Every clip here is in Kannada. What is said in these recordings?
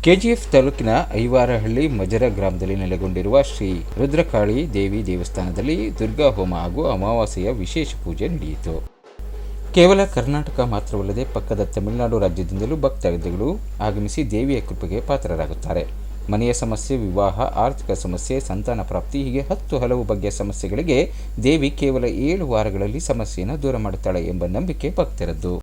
ಕೆಜಿಎಫ್ ತಾಲೂಕಿನ ಐವಾರಹಳ್ಳಿ ಮಜರ ಗ್ರಾಮದಲ್ಲಿ ನೆಲೆಗೊಂಡಿರುವ ಶ್ರೀ ರುದ್ರಕಾಳಿ ದೇವಿ ದೇವಸ್ಥಾನದಲ್ಲಿ ದುರ್ಗಾ ಹೋಮ ಹಾಗೂ ಅಮಾವಾಸ್ಯೆಯ ವಿಶೇಷ ಪೂಜೆ ನಡೆಯಿತು. ಕೇವಲ ಕರ್ನಾಟಕ ಮಾತ್ರವಲ್ಲದೆ ಪಕ್ಕದ ತಮಿಳುನಾಡು ರಾಜ್ಯದಿಂದಲೂ ಭಕ್ತಾದಿಗಳು ಆಗಮಿಸಿ ದೇವಿಯ ಕೃಪೆಗೆ ಪಾತ್ರರಾಗುತ್ತಾರೆ. ಮನೆಯ ಸಮಸ್ಯೆ, ವಿವಾಹ, ಆರ್ಥಿಕ ಸಮಸ್ಯೆ, ಸಂತಾನ ಪ್ರಾಪ್ತಿ ಹೀಗೆ 10 ಹಲವು ಬಗೆಯ ಸಮಸ್ಯೆಗಳಿಗೆ ದೇವಿ ಕೇವಲ 7 ವಾರಗಳಲ್ಲಿ ಸಮಸ್ಯೆಯನ್ನು ದೂರ ಮಾಡುತ್ತಾಳೆ ಎಂಬ ನಂಬಿಕೆ ಭಕ್ತರದ್ದು.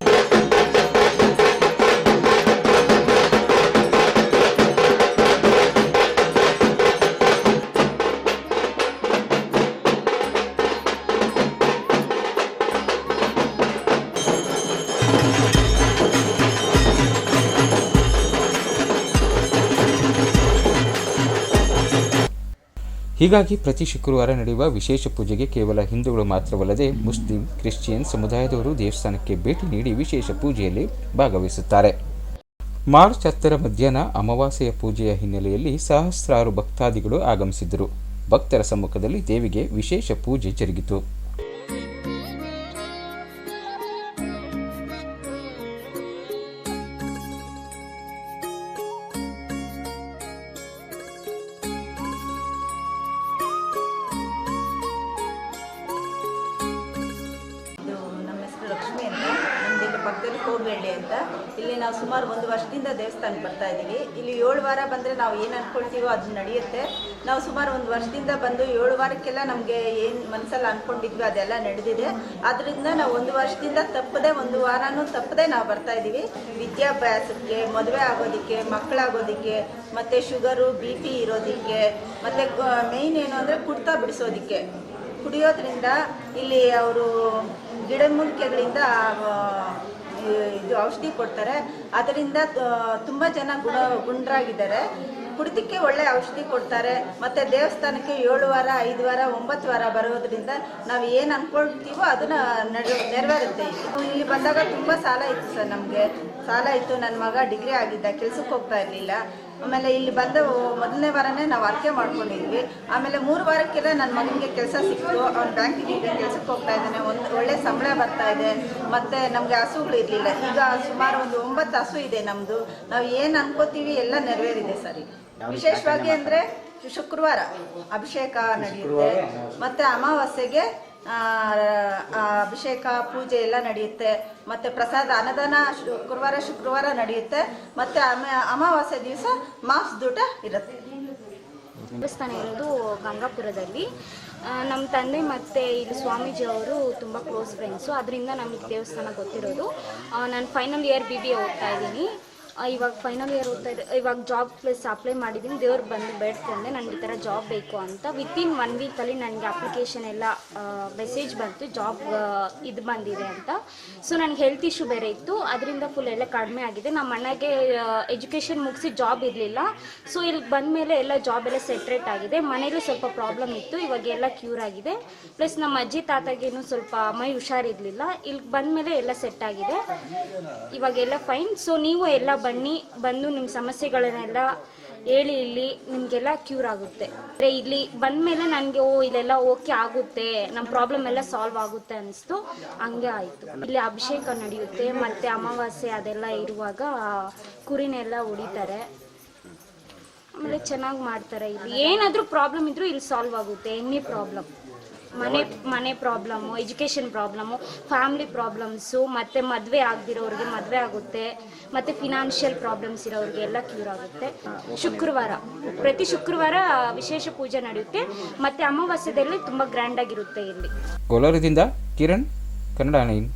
ಹೀಗಾಗಿ ಪ್ರತಿ ಶುಕ್ರವಾರ ನಡೆಯುವ ವಿಶೇಷ ಪೂಜೆಗೆ ಕೇವಲ ಹಿಂದೂಗಳು ಮಾತ್ರವಲ್ಲದೆ ಮುಸ್ಲಿಂ, ಕ್ರಿಶ್ಚಿಯನ್ ಸಮುದಾಯದವರು ದೇವಸ್ಥಾನಕ್ಕೆ ಭೇಟಿ ನೀಡಿ ವಿಶೇಷ ಪೂಜೆಯಲ್ಲಿ ಭಾಗವಹಿಸುತ್ತಾರೆ. ಮಾರ್ಚ್ 10ರ ಮಧ್ಯಾಹ್ನ ಅಮಾವಾಸ್ಯೆಯ ಪೂಜೆಯ ಹಿನ್ನೆಲೆಯಲ್ಲಿ ಸಹಸ್ರಾರು ಭಕ್ತಾದಿಗಳು ಆಗಮಿಸಿದ್ದರು. ಭಕ್ತರ ಸಮ್ಮುಖದಲ್ಲಿ ದೇವಿಗೆ ವಿಶೇಷ ಪೂಜೆ ಜರುಗಿತು. ಲಕ್ಷ್ಮಿ ಅಂತ, ನಮ್ಮದು ಇಲ್ಲಿ ಪಕ್ಕದಲ್ಲಿ ಕೋಗಳ್ಳಿ ಅಂತ. ಇಲ್ಲಿ ನಾವು ಸುಮಾರು 1 ವರ್ಷದಿಂದ ದೇವಸ್ಥಾನಕ್ಕೆ ಬರ್ತಾ ಇದ್ದೀವಿ. ಇಲ್ಲಿ 7 ವಾರ ಬಂದರೆ ನಾವು ಏನು ಅಂದ್ಕೊಳ್ತೀವೋ ಅದು ನಡೆಯುತ್ತೆ. ನಾವು ಸುಮಾರು 1 ವರ್ಷದಿಂದ ಬಂದು 7 ವಾರಕ್ಕೆಲ್ಲ ನಮಗೆ ಏನು ಮನಸ್ಸಲ್ಲಿ ಅಂದ್ಕೊಂಡಿದ್ವಿ ಅದೆಲ್ಲ ನಡೆದಿದೆ. ಆದ್ದರಿಂದ ನಾವು 1 ವರ್ಷದಿಂದ ತಪ್ಪದೆ 1 ವಾರನೂ ತಪ್ಪದೆ ನಾವು ಬರ್ತಾ ಇದ್ದೀವಿ. ವಿದ್ಯಾಭ್ಯಾಸಕ್ಕೆ, ಮದುವೆ ಆಗೋದಕ್ಕೆ, ಮಕ್ಕಳಾಗೋದಕ್ಕೆ, ಮತ್ತು ಶುಗರು, BP ಇರೋದಕ್ಕೆ, ಮತ್ತು ಮೇಯ್ನ್ ಏನು ಅಂದರೆ ಕುಡ್ತಾ ಬಿಡಿಸೋದಕ್ಕೆ. ಕುಡಿಯೋದ್ರಿಂದ ಇಲ್ಲಿ ಅವರು ಗಿಡಮೂಲಿಕೆಗಳಿಂದ ಇದು ಔಷಧಿ ಕೊಡ್ತಾರೆ. ಅದರಿಂದ ತುಂಬ ಜನ ಗುಂಡ್ರಾಗಿದ್ದಾರೆ. ಕುಡಿತಕ್ಕೆ ಒಳ್ಳೆ ಔಷಧಿ ಕೊಡ್ತಾರೆ. ಮತ್ತು ದೇವಸ್ಥಾನಕ್ಕೆ 7 ವಾರ, 5 ವಾರ, 9 ವಾರ ಬರೋದ್ರಿಂದ ನಾವು ಏನು ಅಂದ್ಕೊಳ್ತೀವೋ ಅದನ್ನು ನೆರವೇರುತ್ತೆ. ಇಲ್ಲಿ ಬಂದಾಗ ತುಂಬ ಸಾಲ ಇತ್ತು ಸರ್, ನಮಗೆ ಸಾಲ ಇತ್ತು. ನನ್ನ ಮಗ ಡಿಗ್ರಿ ಆಗಿದ್ದ, ಕೆಲ್ಸಕ್ಕೆ ಹೋಗ್ತಾ ಇರಲಿಲ್ಲ. ಆಮೇಲೆ ಇಲ್ಲಿ ಬಂದ 1ನೇ ವಾರನೇ ನಾವು ಅರ್ಕೆ ಮಾಡ್ಕೊಂಡಿದ್ವಿ. ಆಮೇಲೆ 3 ವಾರಕ್ಕೆಲ್ಲ ನನ್ನ ಮಗನಿಗೆ ಕೆಲಸ ಸಿಕ್ತು. ಅವ್ನು ಬ್ಯಾಂಕಿಗೆ ಕೆಲಸಕ್ಕೆ ಹೋಗ್ತಾ ಇದ್ದಾನೆ, ಒಳ್ಳೆ ಸಂಬಳ ಬರ್ತಾ ಇದೆ. ಮತ್ತು ನಮಗೆ ಹಸುಗಳು ಇರಲಿಲ್ಲ. ಈಗ ಸುಮಾರು ಒಂದು 9 ಹಸು ಇದೆ ನಮ್ಮದು. ನಾವು ಏನು ಅನ್ಕೋತೀವಿ ಎಲ್ಲ ನೆರವೇರಿದೆ ಸರಿ. ವಿಶೇಷವಾಗಿ ಅಂದರೆ ಶುಕ್ರವಾರ ಅಭಿಷೇಕ ನಡೆಯುತ್ತೆ, ಮತ್ತು ಅಮಾವಾಸ್ಯೆಗೆ ಅಭಿಷೇಕ ಪೂಜೆ ಎಲ್ಲ ನಡೆಯುತ್ತೆ. ಮತ್ತು ಪ್ರಸಾದ ಅನ್ನದಾನ ಶುಕ್ರವಾರ ನಡೆಯುತ್ತೆ. ಮತ್ತು ಅಮಾವಾಸ್ಯೆ ದಿವಸ ಮಾಂಸದೂಟ ಇರುತ್ತೆ. ದೇವಸ್ಥಾನ ಇರೋದು ಗಂಗಾಪುರದಲ್ಲಿ. ನಮ್ಮ ತಂದೆ ಮತ್ತು ಇಲ್ಲಿ ಸ್ವಾಮೀಜಿ ಅವರು ತುಂಬ ಕ್ಲೋಸ್ ಫ್ರೆಂಡ್ಸು. ಅದರಿಂದ ನಮಗೆ ದೇವಸ್ಥಾನ ಗೊತ್ತಿರೋದು. ನಾನು ಫೈನಲ್ ಇಯರ್ BBA ಓದ್ತಾ ಇದ್ದೀನಿ. ಇವಾಗ ಫೈನಲ್ ಇಯರ್ ಓದ್ತಾ ಇದೆ. ಇವಾಗ ಜಾಬ್ ಪ್ಲೇಸ್ ಅಪ್ಲೈ ಮಾಡಿದ್ದೀನಿ. ದೇವ್ರು ಬಂದು ಬೇಡ್ಕೊಂಡೆ ನನಗೆ ಈ ಥರ ಜಾಬ್ ಬೇಕು ಅಂತ. ವಿತಿನ್ 1 ವೀಕಲ್ಲಿ ನನಗೆ ಅಪ್ಲಿಕೇಶನ್ ಎಲ್ಲ ಮೆಸೇಜ್ ಬಂತು, ಜಾಬ್ ಇದು ಬಂದಿದೆ ಅಂತ. ಸೊ ನನಗೆ ಹೆಲ್ತ್ ಇಶ್ಯೂ ಬೇರೆ ಇತ್ತು, ಅದರಿಂದ ಫುಲ್ ಎಲ್ಲ ಕಡಿಮೆ ಆಗಿದೆ. ನಮ್ಮ ಅಣ್ಣಗೆ ಎಜುಕೇಷನ್ ಮುಗಿಸಿ ಜಾಬ್ ಇರಲಿಲ್ಲ. ಸೊ ಇಲ್ಲಿ ಬಂದ ಮೇಲೆ ಎಲ್ಲ ಜಾಬ್ ಎಲ್ಲ ಸೆಟ್ರೇಟ್ ಆಗಿದೆ. ಮನೇಲಿ ಸ್ವಲ್ಪ ಪ್ರಾಬ್ಲಮ್ ಇತ್ತು, ಇವಾಗ ಎಲ್ಲ ಕ್ಯೂರ್ ಆಗಿದೆ. ಪ್ಲಸ್ ನಮ್ಮ ಅಜ್ಜಿ ತಾತಗೇನು ಸ್ವಲ್ಪ ಮೈ ಹುಷಾರಿರಲಿಲ್ಲ. ಇಲ್ಲಿ ಬಂದ ಮೇಲೆ ಎಲ್ಲ ಸೆಟ್ ಆಗಿದೆ, ಇವಾಗೆಲ್ಲ ಫೈನ್. ಸೊ ನೀವು ಎಲ್ಲ ಬಂದು ನಿಮ್ಮ ಸಮಸ್ಯೆಗಳನ್ನೆಲ್ಲ ಹೇಳಿ, ಇಲ್ಲಿ ನಿಮಗೆಲ್ಲ ಕ್ಯೂರ್ ಆಗುತ್ತೆ. ಇಲ್ಲಿ ಬಂದ ಮೇಲೆ ನನಗೆ ಇಲ್ಲೆಲ್ಲ ಓಕೆ ಆಗುತ್ತೆ, ನಮ್ಮ ಪ್ರಾಬ್ಲಮ್ ಎಲ್ಲ ಸಾಲ್ವ್ ಆಗುತ್ತೆ ಅನಿಸ್ತು. ಹಂಗೆ ಆಯಿತು. ಇಲ್ಲಿ ಅಭಿಷೇಕ ನಡೆಯುತ್ತೆ, ಮತ್ತು ಅಮಾವಾಸ್ಯೆ ಅದೆಲ್ಲ ಇರುವಾಗ ಕುರಿನೆಲ್ಲ ಹೊಡಿತಾರೆ. ಆಮೇಲೆ ಚೆನ್ನಾಗಿ ಮಾಡ್ತಾರೆ. ಇಲ್ಲಿ ಏನಾದರೂ ಪ್ರಾಬ್ಲಮ್ ಇದ್ದರೂ ಇಲ್ಲಿ ಸಾಲ್ವ್ ಆಗುತ್ತೆ. ಎನಿ ಪ್ರಾಬ್ಲಮ್, ಮನೆ problem, education problem, family problems, ಮತ್ತು ಮದುವೆ ಆಗದಿರೋರಿಗೆ ಮದುವೆ ಆಗುತ್ತೆ, ಮತ್ತು ಫಿನಾನ್ಷಿಯಲ್ ಪ್ರಾಬ್ಲಮ್ಸ್ ಇರೋರಿಗೆ ಎಲ್ಲ ಕ್ಯೂರ್ ಆಗುತ್ತೆ. ಪ್ರತಿ ಶುಕ್ರವಾರ ವಿಶೇಷ ಪೂಜೆ ನಡೆಯುತ್ತೆ. ಮತ್ತು ಅಮಾವಾಸ್ಯದಲ್ಲಿ ತುಂಬ ಗ್ರ್ಯಾಂಡಾಗಿರುತ್ತೆ ಇಲ್ಲಿ. ಕೋಲಾರದಿಂದ ಕಿರಣ್, ಕನ್ನಡ 9.